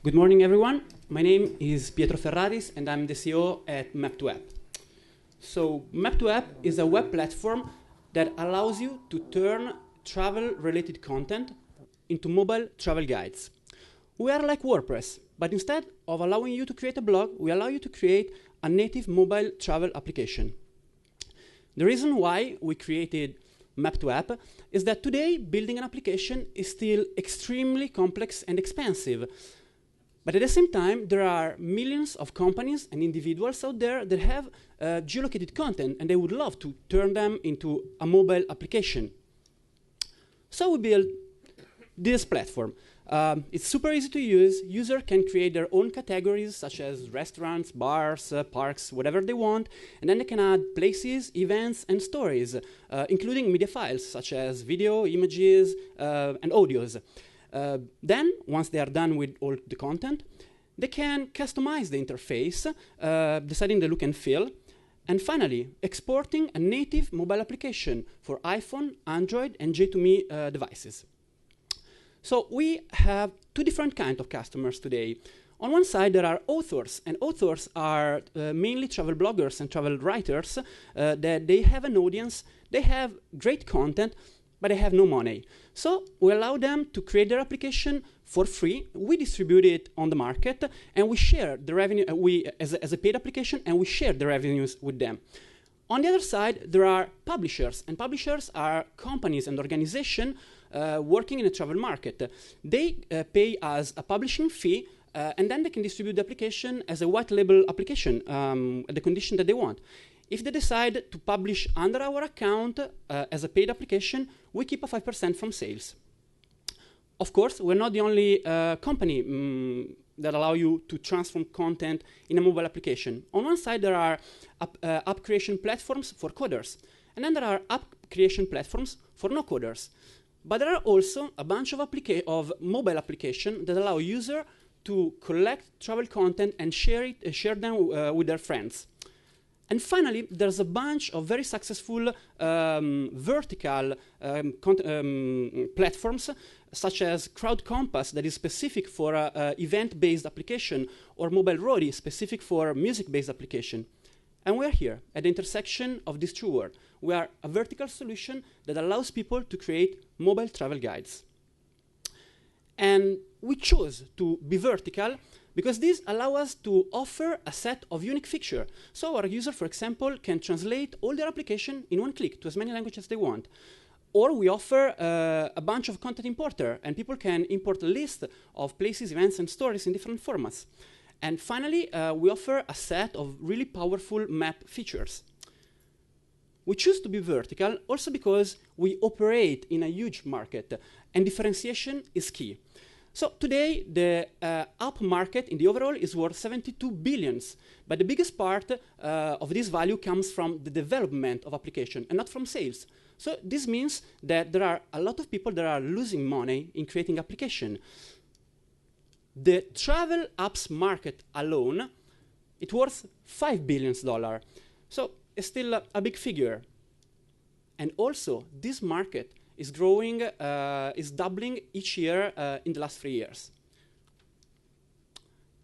Good morning, everyone. My name is Pietro Ferraris, and I'm the CEO at map2app. So map2app is a web platform that allows you to turn travel-related content into mobile travel guides. We are like WordPress, but instead of allowing you to create a blog, we allow you to create a native mobile travel application. The reason why we created map2app is that today building an application is still extremely complex and expensive. But at the same time, there are millions of companies and individuals out there that have geolocated content, and they would love to turn them into a mobile application. So we built this platform. It's super easy to use. Users can create their own categories, such as restaurants, bars, parks, whatever they want, and then they can add places, events, and stories, including media files, such as video, images, and audios. Then, once they are done with all the content, they can customize the interface, deciding the look and feel, and finally, exporting a native mobile application for iPhone, Android, and J2Me devices. So we have two different kinds of customers today. On one side, there are authors, and authors are mainly travel bloggers and travel writers that they have an audience, they have great content, but they have no money. So we allow them to create their application for free. We distribute it on the market, and we share the revenue as a paid application, and we share the revenues with them. On the other side, there are publishers, and publishers are companies and organizations working in the travel market. They pay us a publishing fee, and then they can distribute the application as a white label application at the condition that they want. If they decide to publish under our account as a paid application, we keep a 5% from sales. Of course, we're not the only company that allow you to transform content in a mobile application. On one side, there are app creation platforms for coders, and then there are app creation platforms for no coders. But there are also a bunch of mobile applications that allow users to collect travel content and share them with their friends. And finally, there's a bunch of very successful vertical platforms, such as CrowdCompass, that is specific for event-based application, or Mobile Roadie, specific for music-based application. And we're here at the intersection of these two worlds. We are a vertical solution that allows people to create mobile travel guides. And we chose to be vertical because this allows us to offer a set of unique features. So our user, for example, can translate all their application in one click to as many languages as they want. Or we offer a bunch of content importer, and people can import a list of places, events, and stories in different formats. And finally, we offer a set of really powerful map features. We choose to be vertical also because we operate in a huge market, and differentiation is key. So today, the app market in the overall is worth 72 billion, but the biggest part of this value comes from the development of application and not from sales. So this means that there are a lot of people that are losing money in creating application. The travel apps market alone, it's worth $5 billion. So it's still a big figure. And also, this market is growing, is doubling each year in the last 3 years.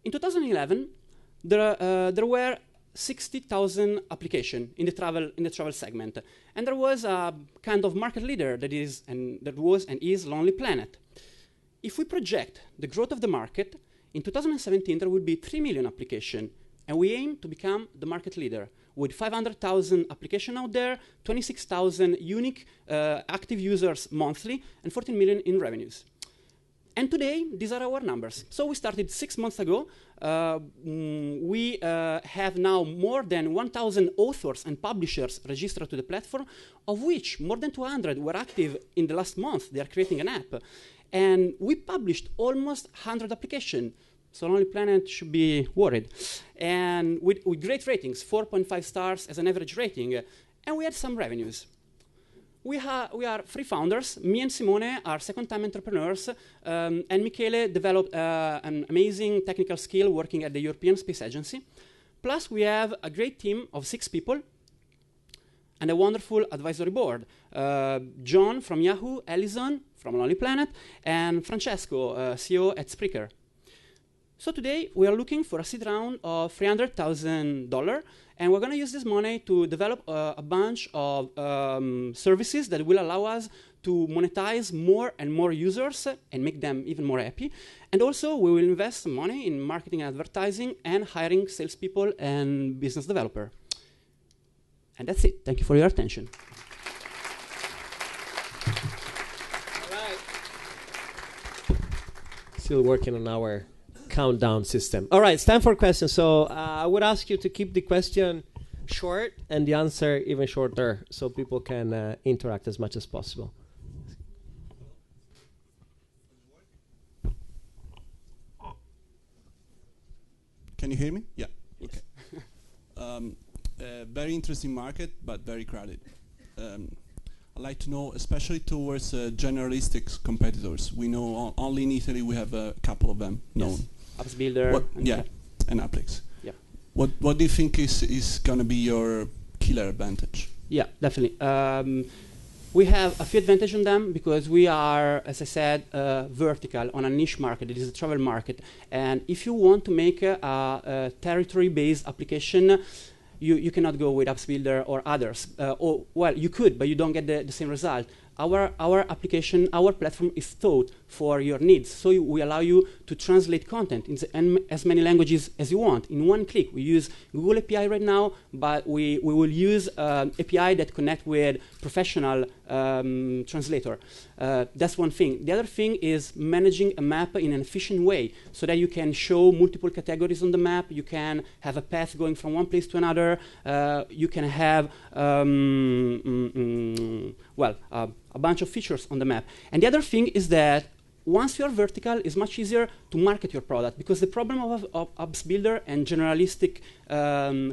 In 2011, there were 60,000 applications in the travel segment, and there was a kind of market leader that was and is Lonely Planet. If we project the growth of the market, in 2017 there will be 3 million applications, and we aim to become the market leader with 500,000 applications out there, 26,000 unique active users monthly, and 14 million in revenues. And today, these are our numbers. So we started 6 months ago. We have now more than 1,000 authors and publishers registered to the platform, of which more than 200 were active in the last month. They are creating an app. And we published almost 100 applications. So Lonely Planet should be worried. And with great ratings, 4.5 stars as an average rating. And we had some revenues. We are 3 founders. Me and Simone are second-time entrepreneurs. And Michele developed an amazing technical skill working at the European Space Agency. Plus, we have a great team of 6 people and a wonderful advisory board. John from Yahoo, Ellison from Lonely Planet, and Francesco, CEO at Spreaker. So today we are looking for a seed round of $300,000, and we're going to use this money to develop a bunch of services that will allow us to monetize more and more users and make them even more happy. And also we will invest some money in marketing and advertising and hiring salespeople and business developer. And that's it. Thank you for your attention. All right. Still working on our countdown system. All right, it's time for questions. So I would ask you to keep the question short and the answer even shorter so people can interact as much as possible. Can you hear me? Yeah. Okay. Very interesting market, but very crowded. I'd like to know, especially towards generalistic competitors. We know only in Italy we have a couple of them known. Apps Builder. And Applix. Yeah. What do you think is going to be your killer advantage? Yeah, definitely. We have a few advantages on them because we are, as I said, vertical on a niche market. It is a travel market. And if you want to make a territory-based application, you cannot go with Apps Builder or others. Well, you could, but you don't get the same result. Our application, our platform is thought for your needs. So we allow you to translate content in as many languages as you want in one click. We use Google API right now, but we will use API that connect with professional translator. That's one thing. The other thing is managing a map in an efficient way so that you can show multiple categories on the map. You can have a path going from one place to another. You can have a bunch of features on the map. And the other thing is that once you're vertical, it's much easier to market your product, because the problem of Apps Builder and generalistic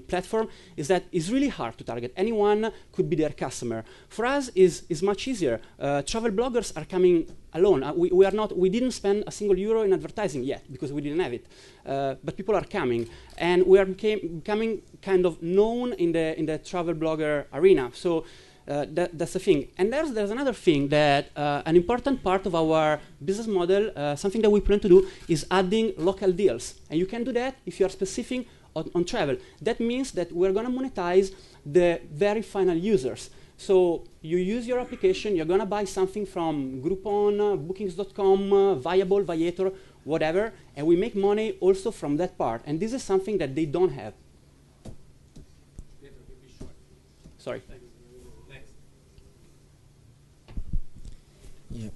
platform is that it's really hard to target. Anyone could be their customer. For us, is much easier. Travel bloggers are coming alone. We didn't spend a single euro in advertising yet because we didn't have it. But people are coming, and we are becoming kind of known in the travel blogger arena. So. That's the thing. And there's another thing that an important part of our business model, something that we plan to do, is adding local deals. And you can do that if you are specific on travel. That means that we're going to monetize the very final users. So you use your application, you're going to buy something from Groupon, Bookings.com, Viable, Viator, whatever, and we make money also from that part. And this is something that they don't have. Sorry. Yeah.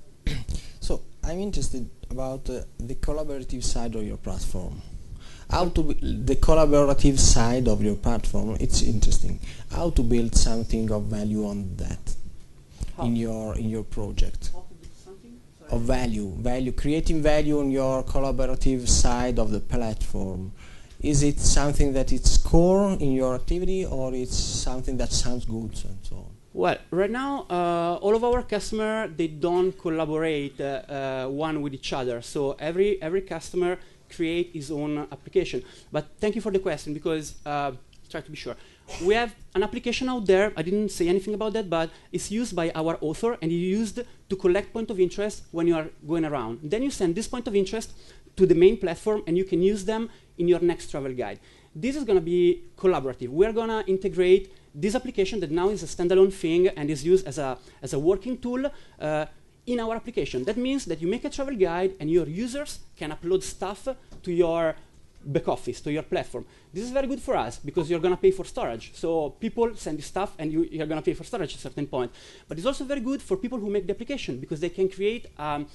So I'm interested about the collaborative side of your platform. The collaborative side of your platform, it's interesting. How to build something of value on that in your project? How to build something? Of value, creating value on your collaborative side of the platform. Is it something that it's core in your activity, or it's something that sounds good and so on? Well, right now, all of our customers, they don't collaborate one with each other. So every customer create his own application. But thank you for the question, because try to be sure. We have an application out there. I didn't say anything about that, but it's used by our author, and it's used to collect point of interest when you are going around. Then you send this point of interest to the main platform, and you can use them in your next travel guide. This is going to be collaborative. We're going to integrate this application that now is a standalone thing and is used as a working tool in our application. That means that you make a travel guide and your users can upload stuff to your back office, to your platform. This is very good for us because you're going to pay for storage. So people send you stuff and you're going to pay for storage at a certain point. But it's also very good for people who make the application because they can create a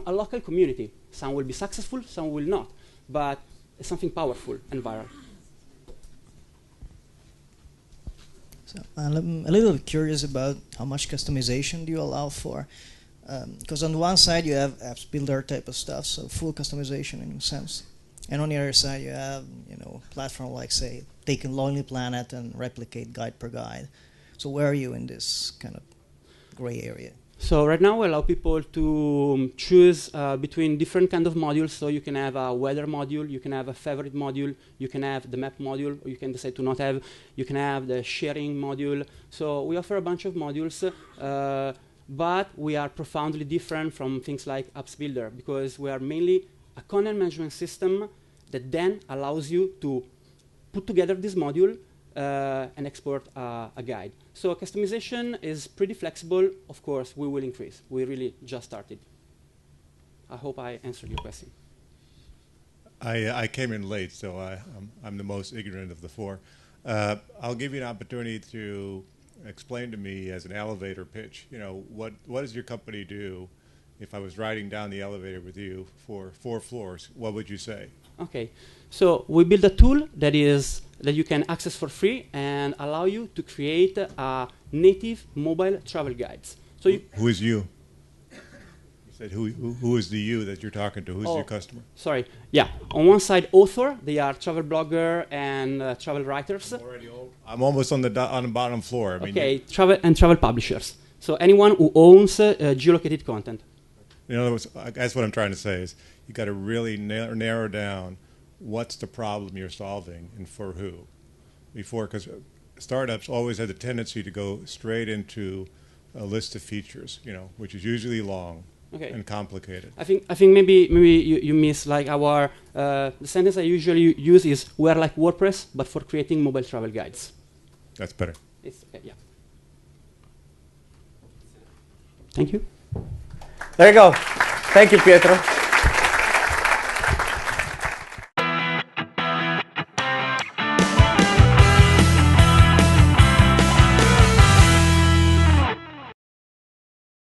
local community. Some will be successful, some will not. But it's something powerful and viral. So I'm a little curious about how much customization do you allow for? Because on the one side you have Apps Builder type of stuff, so full customization in a sense. And on the other side you have, platform like, say, take a Lonely Planet and replicate guide per guide. So where are you in this kind of gray area? So right now we allow people to choose between different kind of modules. So you can have a weather module, you can have a favorite module, you can have the map module, or you can decide to not have. You can have the sharing module. So we offer a bunch of modules, but we are profoundly different from things like Apps Builder because we are mainly a content management system that then allows you to put together this module and export a guide. So customization is pretty flexible. Of course, we will increase. We really just started. I hope I answered your question. I came in late, so I'm the most ignorant of the four. I'll give you an opportunity to explain to me as an elevator pitch, what does your company do? If I was riding down the elevator with you for 4 floors, what would you say? Okay, so we build a tool that you can access for free and allow you to create native mobile travel guides. So who is you? You said who is the you that you're talking to? Who's your customer? Sorry. Yeah, on one side, author. They are travel blogger and travel writers. I'm almost on the bottom floor. I mean, travel publishers. So anyone who owns geolocated content. In other words, that's what I'm trying to say is you got to really narrow down what's the problem you're solving and for who. Because startups always have the tendency to go straight into a list of features, which is usually long and complicated. I think maybe you miss like our the sentence I usually use is we're like WordPress but for creating mobile travel guides. That's better. Yeah. Thank you. There you go. Thank you, Pietro.